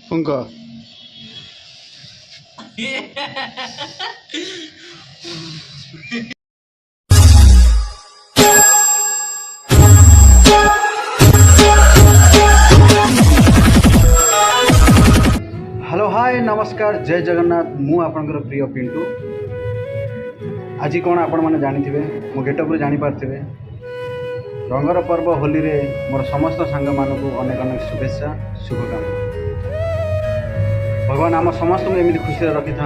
फुंक hello hi नमस्कार जय जगन्नाथ मु आपनकर प्रिय पिंटू आज कौन आपण मैंने जानी थे मो गेटअप जानी पार्थिवे रंगर पर्व होली रे मोर समस्त सांग मानक अनेक अनेक शुभेच्छा शुभकामना भगवान आम समस्त को एमती खुशी रखी था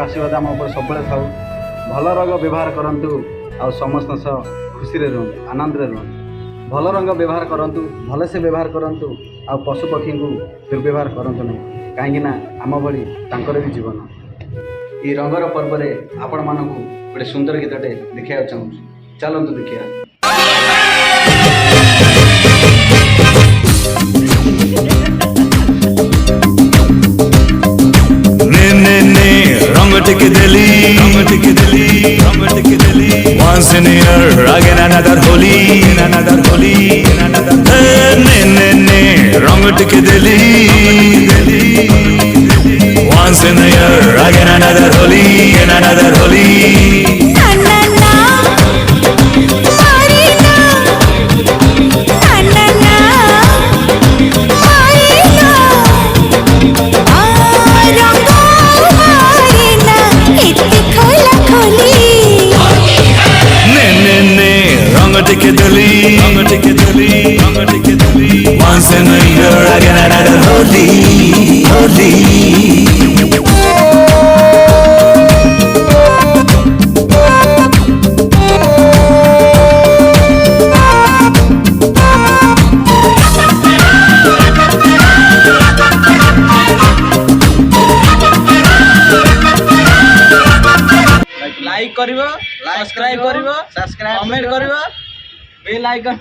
आशीर्वाद आम उपर सब थाऊ भल रंग व्यवहार करूँ आ समस्त सह खुशी रुहतु आनंद रुहतु भल रंग व्यवहार करूँ भल से व्यवहार करूँ आ पशु पक्षी को दुर्व्यवहार करूँ नहीं कहीं आम भली तांकर भी जीवन ये रंगर पर्व में आपण मानक गोटे सुंदर गीतटे देखा चाहूँ चलतु देखिए रंग टिके दिली once in a year again another holy ne रंग टिके दिली once in a year again another holy टिके दिली once in a year again another holy like करिवो सब्सक्राइब करिवो कमेंट करिवो बेल आइकन